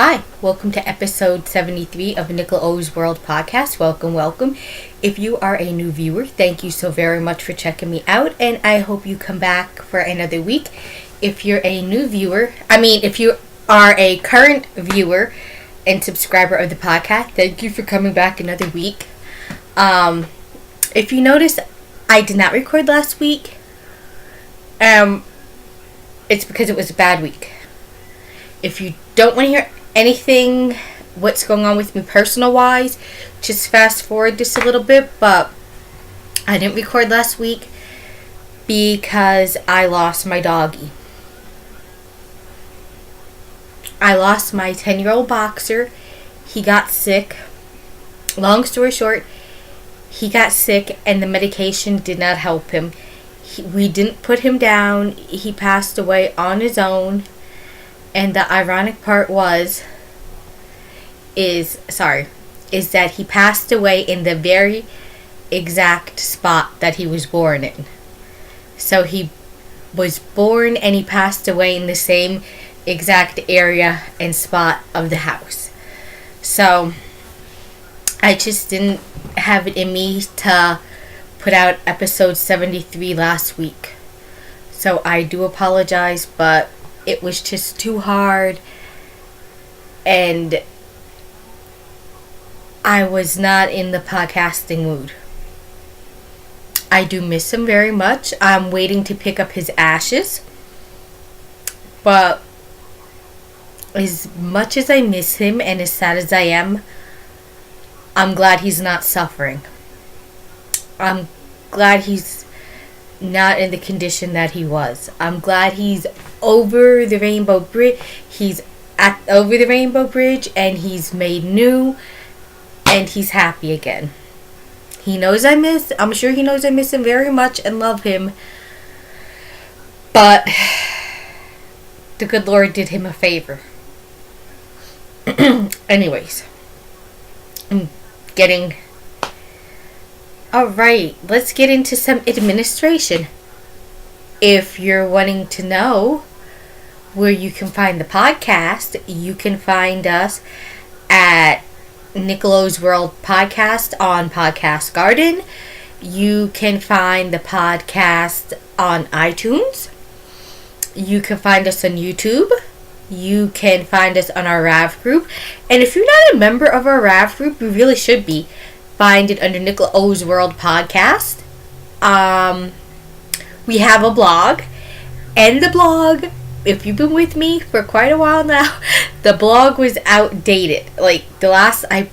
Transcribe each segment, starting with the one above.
Hi, welcome to episode 73 of Nickel O's World Podcast. Welcome. If you are a new viewer, thank you so very much for checking me out, and I hope you come back for another week. If you're a new viewer, if you are a current viewer and subscriber of the podcast, thank you for coming back another week. If you notice, I did not record last week. It's because it was a bad week. If you don't want to hear anything what's going on with me personal wise, just fast forward just a little bit. But I didn't record last week because I lost my doggy. I lost my 10-year-old boxer. He got sick. Long story short, he got sick and the medication did not help him. We didn't put him down. He passed away on his own. And the ironic part is that he passed away in the very exact spot that he was born in. So he was born and he passed away in the same exact area and spot of the house. So I just didn't have it in me to put out episode 73 last week. So I do apologize, but it was just too hard, and I was not in the podcasting mood. I do miss him very much. I'm waiting to pick up his ashes, but as much as I miss him and as sad as I am, I'm glad he's not suffering. I'm glad he's not in the condition that he was. I'm glad he's over the Rainbow Bridge. He's over the Rainbow Bridge and he's made new and he's happy again. I'm sure he knows I miss him very much and love him. But the good Lord did him a favor. Anyways. Alright, let's get into some administration. If you're wanting to know where you can find the podcast, you can find us at Nickel O's World Podcast on Podcast Garden. You can find the podcast on iTunes. You can find us on YouTube. You can find us on our RAV group. And if you're not a member of our RAV group, you really should be. Find it under Nickel O's World Podcast. We have a blog. And the blog, if you've been with me for quite a while now, the blog was outdated. Like, the last I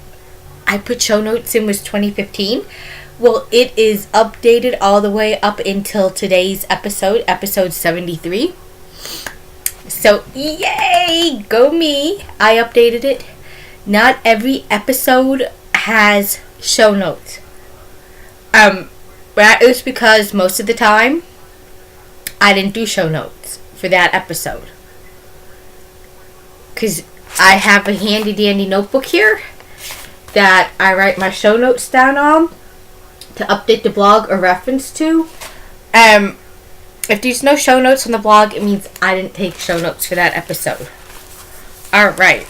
put show notes in was 2015. Well, it is updated all the way up until today's episode 73. So, yay! Go me! I updated it. Not every episode has show notes. That is because most of the time I didn't do show notes for that episode. Because I have a handy dandy notebook here that I write my show notes down on to update the blog or reference to. If there's no show notes on the blog, it means I didn't take show notes for that episode. Alright.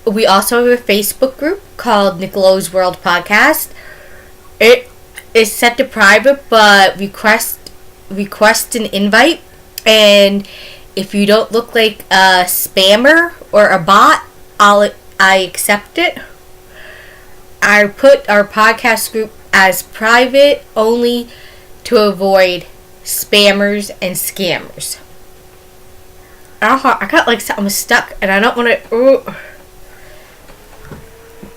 We also have a Facebook group called Nickel O's World Podcast. It is set to private, but request an invite. And if you don't look like a spammer or a bot, I accept it. I put our podcast group as private only to avoid spammers and scammers. I got like something stuck and I don't want to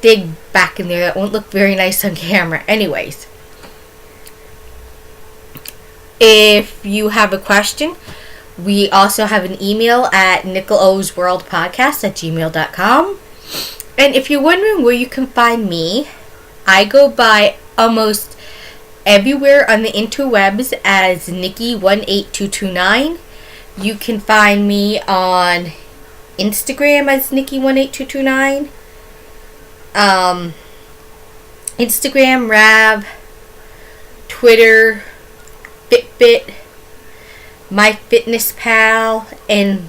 dig back in there. That won't look very nice on camera. Anyways, if you have a question, we also have an email at nickelosworldpodcast@gmail.com. And if you're wondering where you can find me, I go by almost everywhere on the interwebs as Nikki18229. You can find me on Instagram as Nikki18229. Instagram, Rav, Twitter, Fitbit, MyFitnessPal, and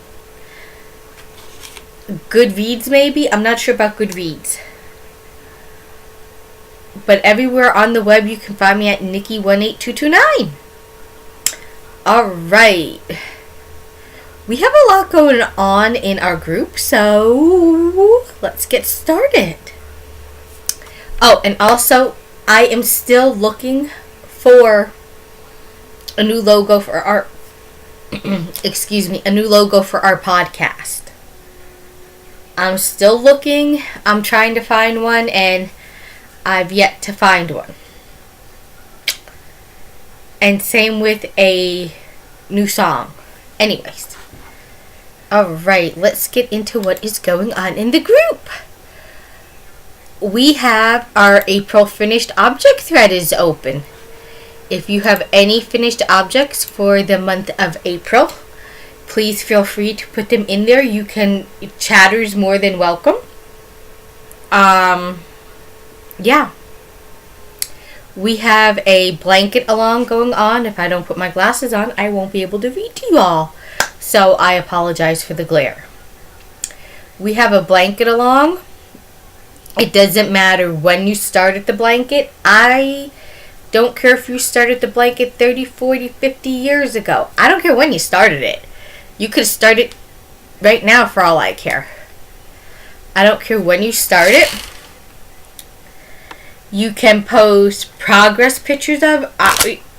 Goodreads maybe. I'm not sure about Goodreads. But everywhere on the web you can find me at Nikki18229. Alright. We have a lot going on in our group, so let's get started. Oh, and also, I am still looking for a new logo for our a new logo for our podcast. I'm still looking. I'm trying to find one, and I've yet to find one. And same with a new song. Anyways. Alright, let's get into what is going on in the group. We have our April finished object thread is open. If you have any finished objects for the month of April, please feel free to put them in there. You can, chatter's more than welcome. Yeah. We have a blanket along going on. If I don't put my glasses on, I won't be able to read to you all. So I apologize for the glare. We have a blanket along. It doesn't matter when you started the blanket. I don't care if you started the blanket 30, 40, 50 years ago. I don't care when you started it. You could start it right now for all I care. I don't care when you start it. You can post progress pictures of.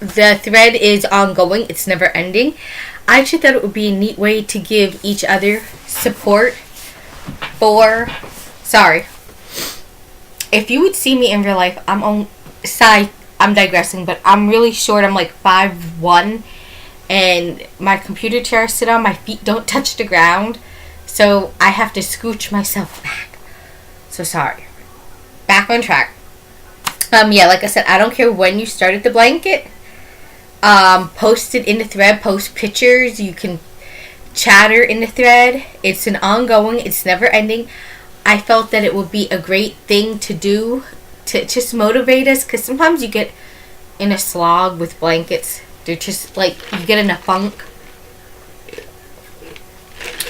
The thread is ongoing. It's never ending. I actually thought it would be a neat way to give each other support for. Sorry. If you would see me in real life, I'm digressing, but I'm really short. I'm like 5'1", and my computer chair I sit on, my feet don't touch the ground, so I have to scooch myself back. So sorry. Back on track. Yeah, like I said, I don't care when you started the blanket. Post it in the thread, post pictures. You can chatter in the thread. It's an ongoing, it's never ending. I felt that it would be a great thing to do to just motivate us, because sometimes you get in a slog with blankets. They're just like, you get in a funk.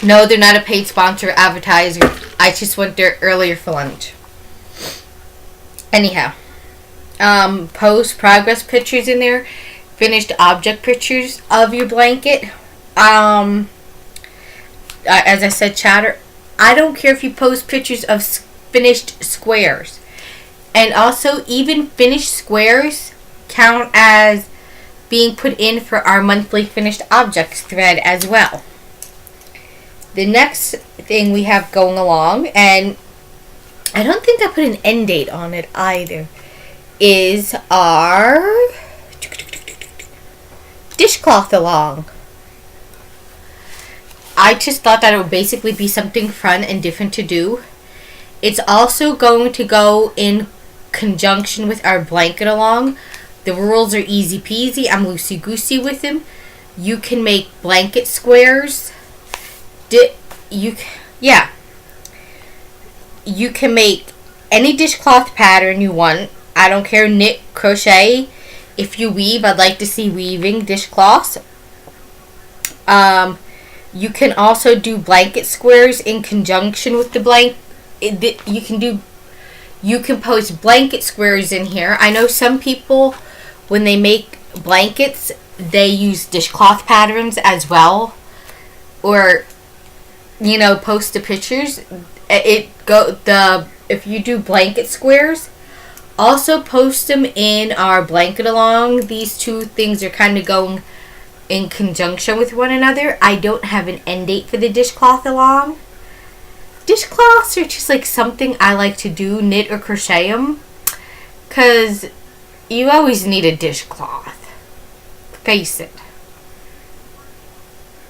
No, they're not a paid sponsor, advertiser. I just went there earlier for lunch. Anyhow. Post progress pictures in there. Finished object pictures of your blanket. As I said, chatter. I don't care if you post pictures of finished squares. And also, even finished squares count as being put in for our monthly finished objects thread as well. The next thing we have going along, and I don't think I put an end date on it either, is our dishcloth along. I just thought that it would basically be something fun and different to do. It's also going to go in conjunction with our blanket along. The rules are easy peasy. I'm loosey goosey with them. You can make blanket squares. You can make any dishcloth pattern you want. I don't care, knit, crochet. If you weave, I'd like to see weaving dishcloths. You can also do blanket squares in conjunction with the you can post blanket squares in here. I know some people, when they make blankets, they use dishcloth patterns as well, or post the pictures. If you do blanket squares, also post them in our blanket along. These two things are kind of going in conjunction with one another. I don't have an end date for the dishcloth along. Dishcloths are just like something I like to do, knit or crochet them, because you always need a dishcloth. Face it.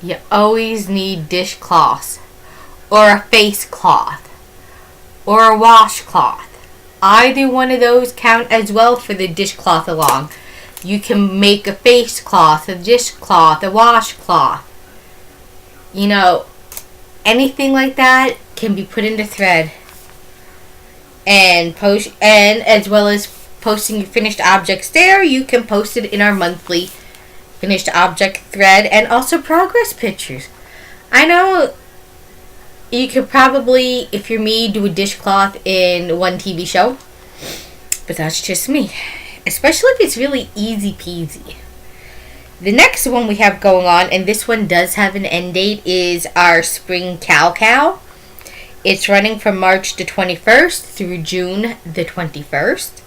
You always need dishcloths, or a face cloth, or a washcloth. Either one of those count as well for the dishcloth along. You can make a face cloth, a dishcloth, a washcloth. Anything like that can be put into thread. And as well as posting your finished objects there, you can post it in our monthly finished object thread, and also progress pictures. I know You could probably, if you're me, do a dishcloth in one TV show. But that's just me. Especially if it's really easy peasy. The next one we have going on, and this one does have an end date, is our Spring Cow. It's running from March the 21st through June the 21st.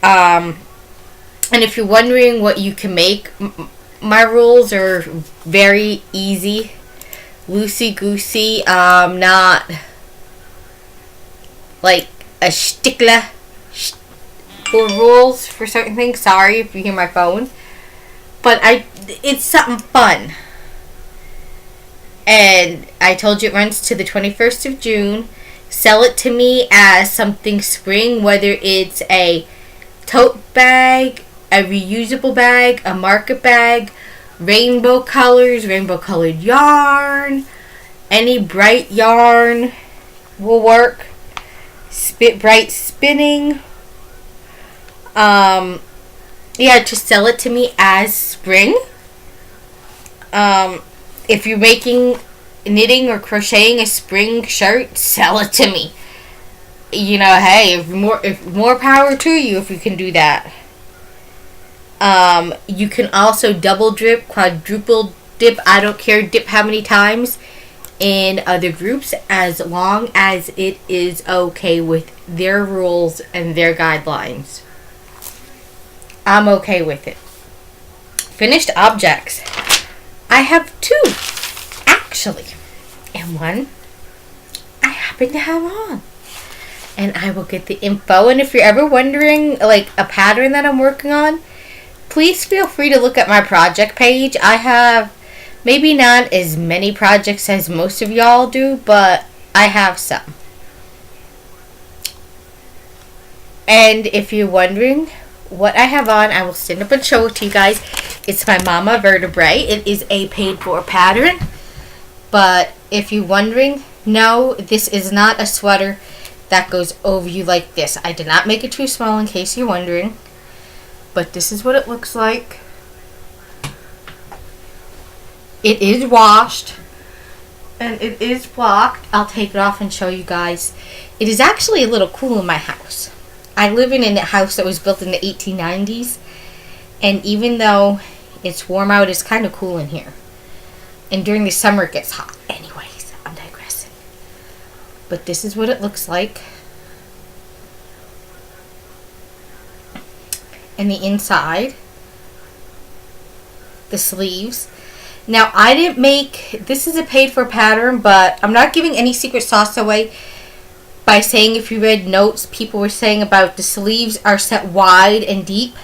And if you're wondering what you can make, my rules are very easy. Loosey-goosey. Not like a stickler for rules for certain things. Sorry if you hear my phone. But it's something fun. And I told you it runs to the 21st of June. Sell it to me as something spring, whether it's a tote bag, a reusable bag, a market bag, rainbow colors, rainbow colored yarn, any bright yarn will work. Bright spinning. Just sell it to me as spring. If you're making, knitting or crocheting a spring shirt, sell it to me. Hey, if more power to you if you can do that. You can also double dip, quadruple dip, I don't care, dip how many times in other groups, as long as it is okay with their rules and their guidelines. I'm okay with it. Finished objects. I have 2, actually. And one I happen to have on. And I will get the info. And if you're ever wondering, like, a pattern that I'm working on, please feel free to look at my project page. I have maybe not as many projects as most of y'all do, but I have some. And if you're wondering what I have on, I will stand up and show it to you guys. It's my Mama Vertebrae. It is a paid for pattern. But if you're wondering, no, this is not a sweater that goes over you like this. I did not make it too small in case you're wondering. But this is what it looks like. It is washed. And it is blocked. I'll take it off and show you guys. It is actually a little cool in my house. I live in a house that was built in the 1890s. And even though it's warm out, it's kind of cool in here. And during the summer it gets hot. Anyways, I'm digressing. But this is what it looks like. And the inside. The sleeves. Now, I didn't make, this is a paid for pattern, but I'm not giving any secret sauce away by saying, if you read notes, people were saying about the sleeves are set wide and deep.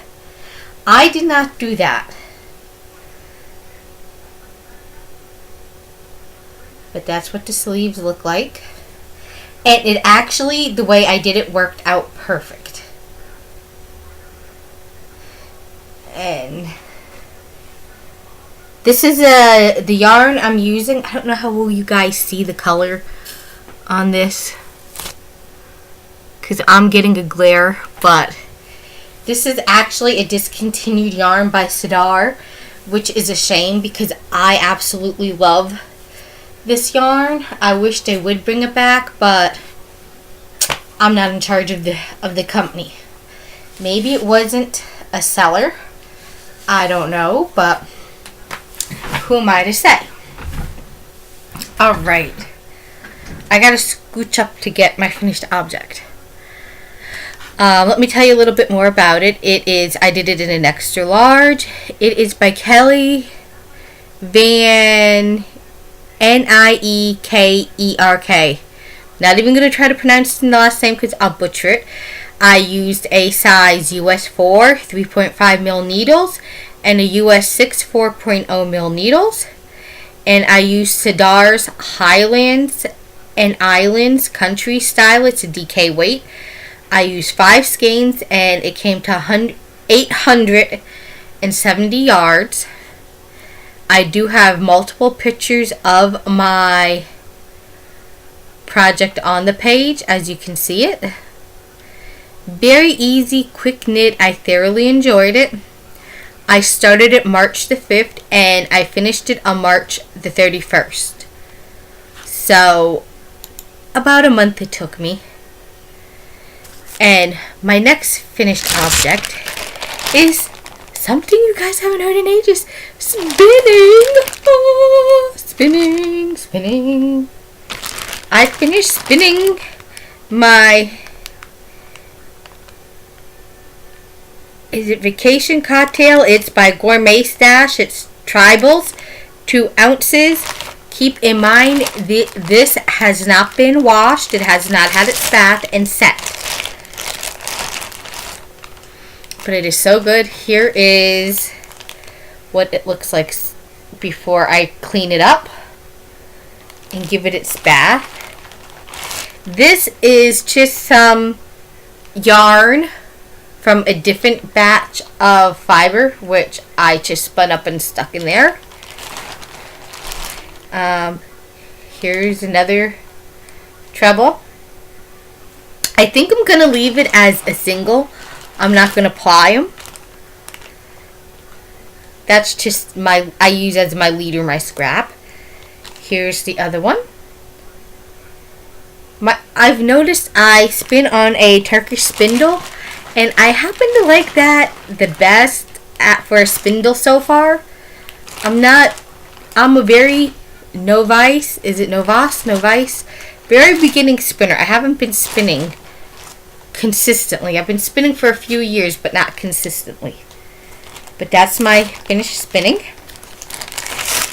I did not do that. But that's what the sleeves look like. And it actually, the way I did it worked out perfect. And this is the yarn I'm using. I don't know how well you guys see the color on this, because I'm getting a glare, but this is actually a discontinued yarn by Sidar, which is a shame because I absolutely love this yarn. I wish they would bring it back, but I'm not in charge of the company. Maybe it wasn't a seller. I don't know, but who am I to say? Alright. I gotta scooch up to get my finished object. Let me tell you a little bit more about it. I did it in an extra large. It is by Kelly Van Niekerk. Not even going to try to pronounce the last name because I'll butcher it. I used a size US 4 3.5 mil needles and a US 6 4.0 mil needles. And I used Sidar's Highlands and Islands Country Style. It's a DK weight. I used 5 skeins and it came to 870 yards. I do have multiple pictures of my project on the page, as you can see it. Very easy, quick knit. I thoroughly enjoyed it. I started it March the 5th and I finished it on March the 31st. So, about a month it took me. And my next finished object is something you guys haven't heard in ages. Spinning! Oh, spinning, spinning. I finished spinning my... Is it Vacation Cocktail? It's by Gourmet Stash. It's Tribals. 2 ounces. Keep in mind, this has not been washed. It has not had its bath and set. But it is so good. Here is what it looks like before I clean it up and give it its bath. This is just some yarn from a different batch of fiber, which I just spun up and stuck in there. Here's another treble. I think I'm going to leave it as a single. I'm not going to ply them. That's just I use as my leader, my scrap. Here's the other one. I've noticed I spin on a Turkish spindle, and I happen to like that the best for a spindle so far. I'm a very novice, very beginning spinner. I haven't been spinning consistently. I've been spinning for a few years, but not consistently. But that's my finished spinning.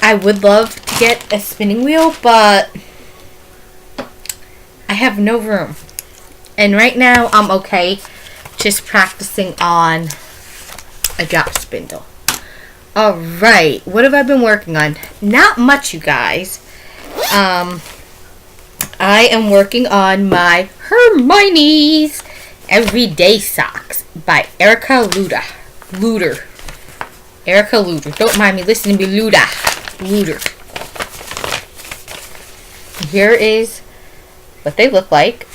I would love to get a spinning wheel, but I have no room. And right now, I'm okay just practicing on a drop spindle. Alright, what have I been working on? Not much, you guys. I am working on my Hermione's Everyday Socks by Erica Lueder. Erica Lueder. Don't mind me listening to me, Lueder. Here is what they look like.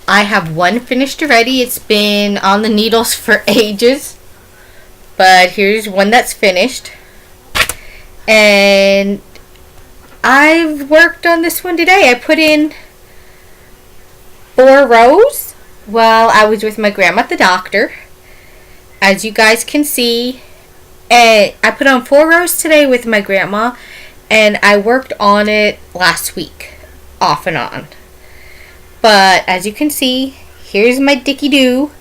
I have one finished already. It's been on the needles for ages. But here's one that's finished. And I've worked on this one today. I put in 4 rows while I was with my grandma at the doctor. As you guys can see, and I put on 4 rows today with my grandma, and I worked on it last week, off and on. But as you can see, here's my Dicky Doo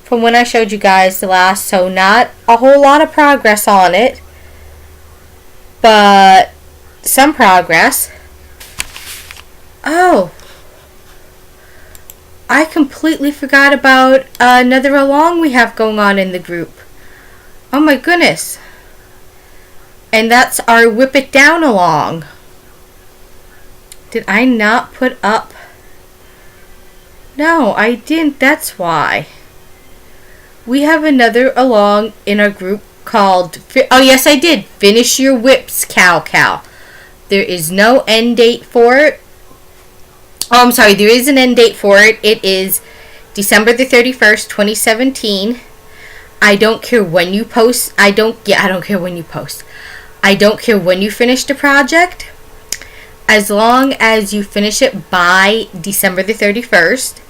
from when I showed you guys the last, so not a whole lot of progress on it, but some progress. Oh, I completely forgot about another along we have going on in the group. Oh my goodness. And that's our Whip It Down along. Did I not put up? No, I didn't. That's why. We have another along in our group called... Oh, yes, I did. Finish Your Whips, Cal. There is no end date for it. Oh, I'm sorry. There is an end date for it. It is December the 31st, 2017. I don't care when you post. I don't care when you post. I don't care when you finish the project. As long as you finish it by December the 31st.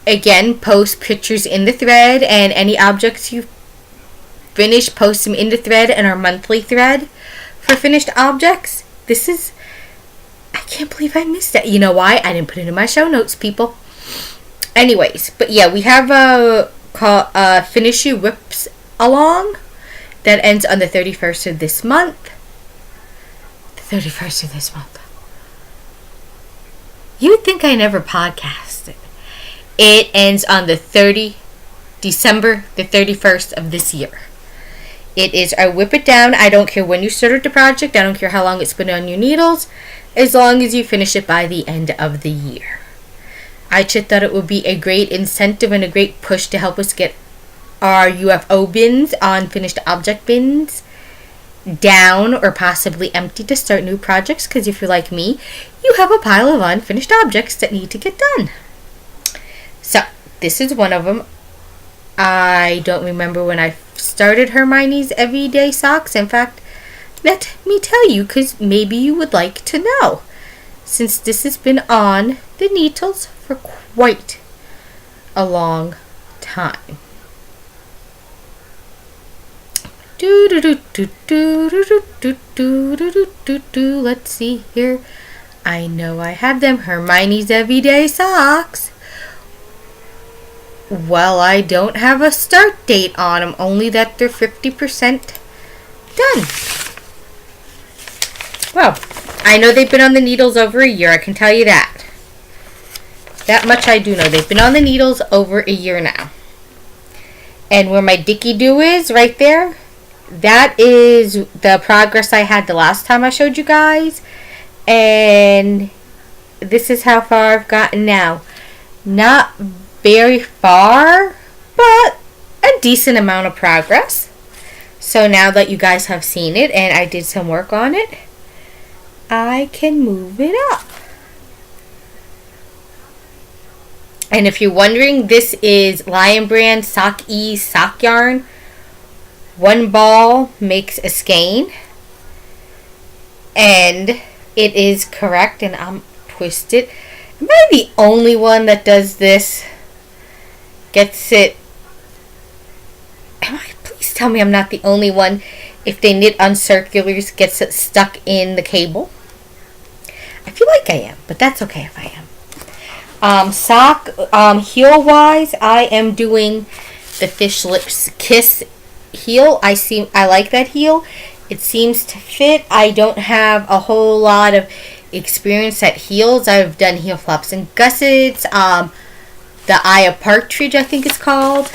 Again, post pictures in the thread, and any objects you finish, post them in the thread and our monthly thread for finished objects. This is... I can't believe I missed it. You know why? I didn't put it in my show notes, people. Anyways, but yeah, we have a Finish Your Whips along that ends on the 31st of this month. The 31st of this month. You would think I never podcasted. It ends on the December the 31st of this year. It is our Whip It Down. I don't care when you started the project. I don't care how long it's been on your needles. As long as you finish it by the end of the year. I just thought it would be a great incentive and a great push to help us get our UFO bins on finished object bins down or possibly empty to start new projects. Because if you're like me, you have a pile of unfinished objects that need to get done. So, this is one of them. I don't remember when I started Hermione's Everyday Socks. In fact, let me tell you, because maybe you would like to know, since this has been on the needles for quite a long time. Let's see here. I know I have them. Hermione's Everyday Socks. Well, I don't have a start date on them, only that they're 50% done. Well, I know they've been on the needles over a year, I can tell you that. That much I do know. They've been on the needles over a year now. And where my Dicky Doo is, right there, that is the progress I had the last time I showed you guys. And this is how far I've gotten now. Not very far, but a decent amount of progress. So now that you guys have seen it and I did some work on it, I can move it up. And if you're wondering, this is Lion Brand Sock Ease sock yarn. One ball makes a skein. And it is correct, and I'm twisted. Am I the only one that does this? Gets it. Please tell me I'm not the only one. If they knit on circulars, gets it stuck in the cable. I feel like I am, but that's okay if I am. Sock heel wise, I am doing the Fish Lips Kiss heel. I like that heel. It seems to fit. I don't have a whole lot of experience at heels. I've done heel flops and gussets. The Eye of Partridge, I think it's called.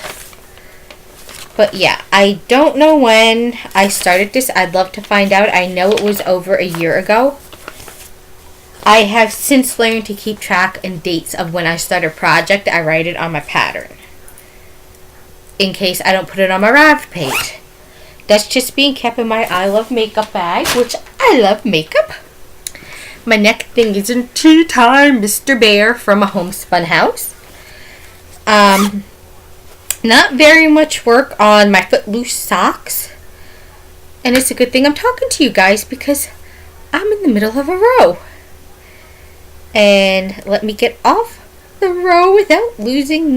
But yeah, I don't know when I started this. I'd love to find out. I know it was over a year ago. I have since learned to keep track and dates of when I start a project. I write it on my pattern, in case I don't put it on my Rav page. That's just being kept in my I Love Makeup bag, which I love makeup. My neck thing is in Tea Time Mr. Bear from a Homespun House. Not very much work on my Footloose socks. And it's a good thing I'm talking to you guys because I'm in the middle of a row. And let me get off the row without losing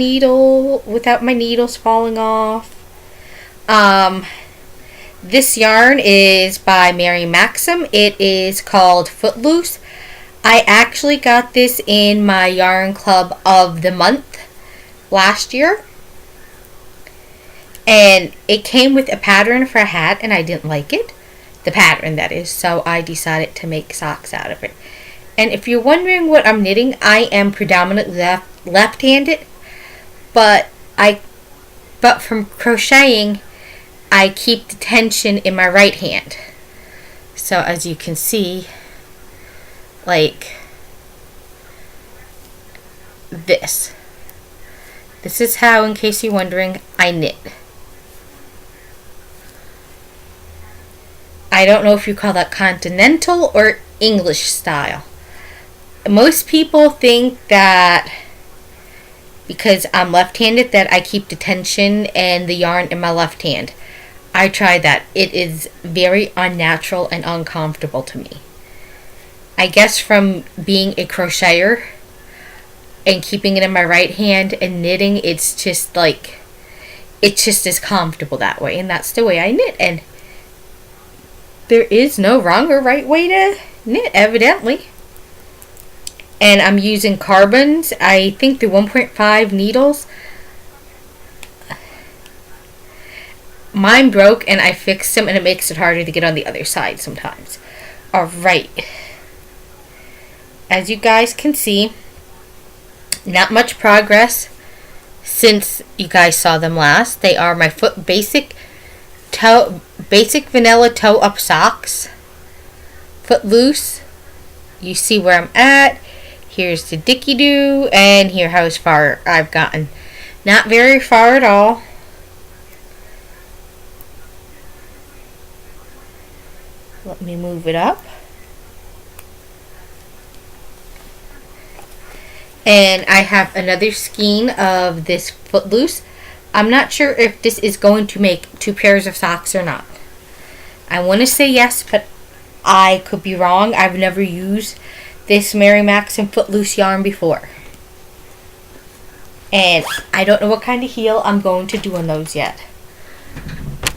without my needles falling off. This yarn is by Mary Maxim. It is called Footloose. I actually got this in my Yarn Club of the Month last year. And it came with a pattern for a hat, and I didn't like it. The pattern, that is. So I decided to make socks out of it. And if you're wondering what I'm knitting, I am predominantly left-handed. But from crocheting, I keep the tension in my right hand. So as you can see, like this. This is how, in case you're wondering, I knit. I don't know if you call that continental or English style. Most people think that because I'm left-handed that I keep the tension and the yarn in my left hand. I tried that. It is very unnatural and uncomfortable to me. I guess from being a crocheter and keeping it in my right hand and knitting, it's just as comfortable that way, and that's the way I knit. And there is no wrong or right way to knit, evidently. And I'm using carbons. I think they're 1.5 needles. Mine broke and I fixed them, and it makes it harder to get on the other side sometimes. Alright. As you guys can see, not much progress since you guys saw them last. They are my basic vanilla toe-up socks. Footloose. You see where I'm at. Here's the Dicky Doo, and here how far I've gotten. Not very far at all. Let me move it up. And I have another skein of this Footloose. I'm not sure if this is going to make 2 pairs of socks or not. I want to say yes, but I could be wrong. I've never used this Mary Max and Footloose yarn before. And I don't know what kind of heel I'm going to do on those yet.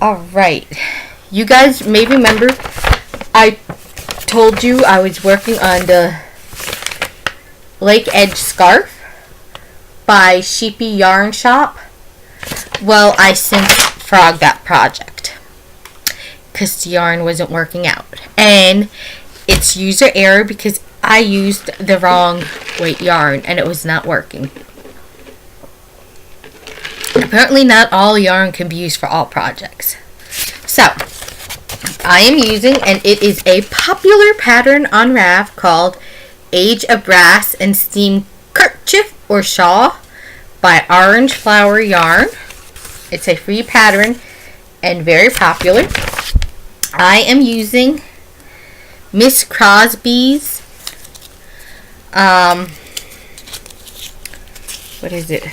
Alright. You guys may remember I told you I was working on the Lake Edge scarf by Sheepy Yarn Shop. Well, I since frogged that project because the yarn wasn't working out. And it's user error because I used the wrong weight yarn and it was not working. Apparently not all yarn can be used for all projects. So, I am using, and it is a popular pattern on Rav called Age of Brass and Steam Kerchief or Shawl by Orange Flower Yarn. It's a free pattern and very popular. I am using Miss Crosby's, what is it?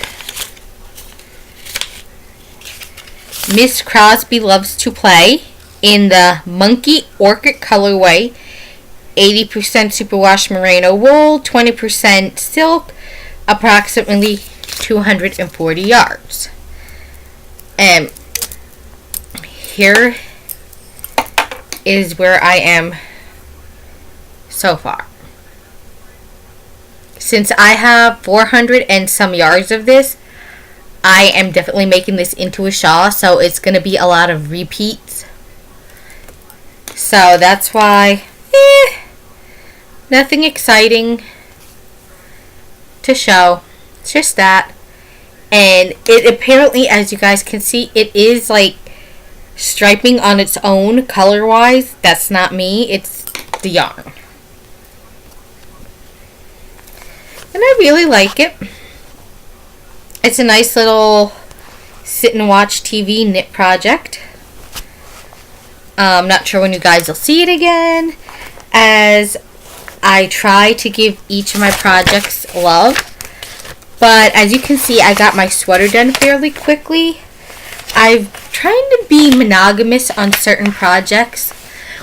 Miss Crosby Loves to Play in the Monkey Orchid colorway. 80% superwash merino wool, 20% silk, approximately 240 yards. And here is where I am so far. Since I have 400 and some yards of this, I am definitely making this into a shawl, so it's going to be a lot of repeats. So that's why, nothing exciting to show. It's just that. And it apparently, as you guys can see, it is like striping on its own color-wise. That's not me. It's the yarn. And I really like it. It's a nice little sit and watch TV knit project. I'm not sure when you guys will see it again, as I try to give each of my projects love. But as you can see, I got my sweater done fairly quickly. I'm trying to be monogamous on certain projects.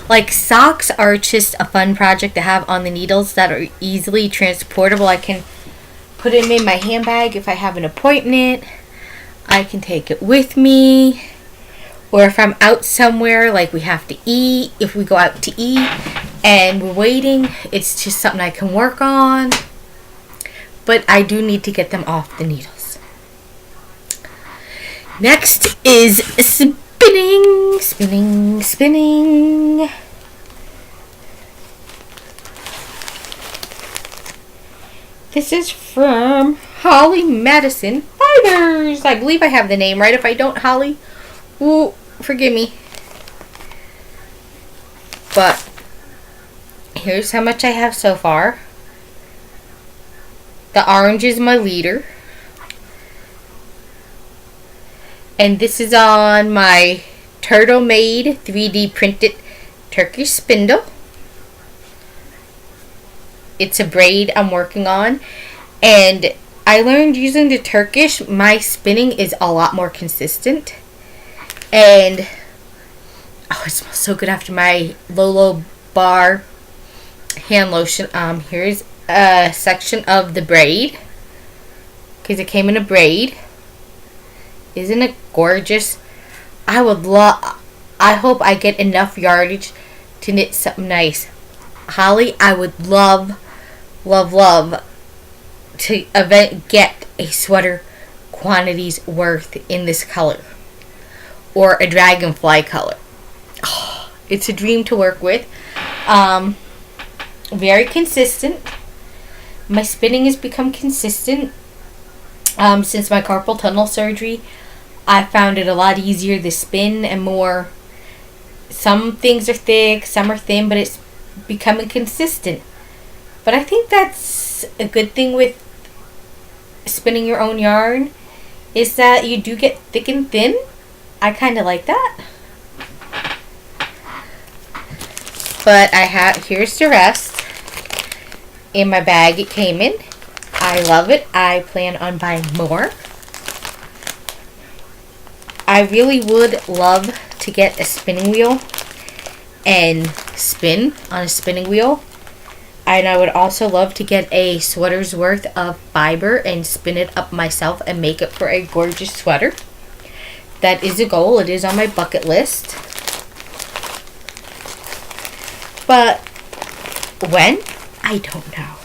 Like socks are just a fun project to have on the needles that are easily transportable. I can put it in my handbag if I have an appointment. I can take it with me. Or if I'm out somewhere, like we have to eat, if we go out to eat and we're waiting, it's just something I can work on. But I do need to get them off the needles. Next is spinning, spinning, spinning. This is from Holly Madison Fibers. I believe I have the name right. If I don't, Holly, ooh, forgive me. But here's how much I have so far. The orange is my leader. And this is on my Turtle Made 3D printed Turkish spindle. It's a braid I'm working on. And I learned using the Turkish, my spinning is a lot more consistent. And oh, it smells so good after my Lolo Bar hand lotion. Here's a section of the braid, because it came in a braid. Isn't it gorgeous? I hope I get enough yardage to knit something nice. Holly, I would love to get a sweater quantities worth in this color, or a dragonfly color. Oh, it's a dream to work with. Very consistent. My spinning has become consistent since my carpal tunnel surgery. I found it a lot easier to spin and more. Some things are thick, some are thin, but it's becoming consistent. But I think that's a good thing with spinning your own yarn, is that you do get thick and thin. I kind of like that. But here's the rest in my bag it came in. I love it. I plan on buying more. I really would love to get a spinning wheel and spin on a spinning wheel. And I would also love to get a sweater's worth of fiber and spin it up myself and make it for a gorgeous sweater. That is a goal. It is on my bucket list. But when? I don't know.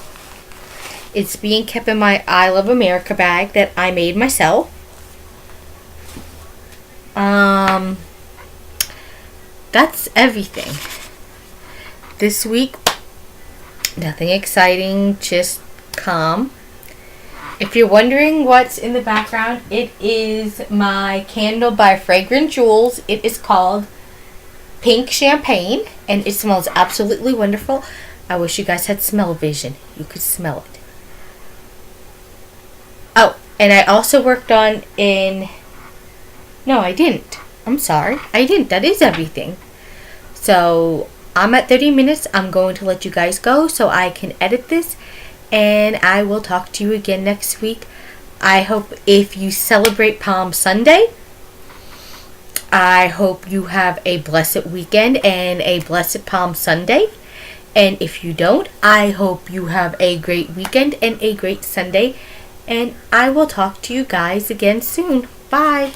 It's being kept in my I Love America bag that I made myself. That's everything. This week, nothing exciting, just calm. If you're wondering what's in the background, it is my candle by Fragrant Jewels. It is called Pink Champagne, and it smells absolutely wonderful. I wish you guys had smell vision. You could smell it. Oh, and I also worked on No, I didn't. I'm sorry. I didn't. That is everything. So, I'm at 30 minutes. I'm going to let you guys go so I can edit this. And I will talk to you again next week. I hope if you celebrate Palm Sunday, I hope you have a blessed weekend and a blessed Palm Sunday. And if you don't, I hope you have a great weekend and a great Sunday. And I will talk to you guys again soon. Bye.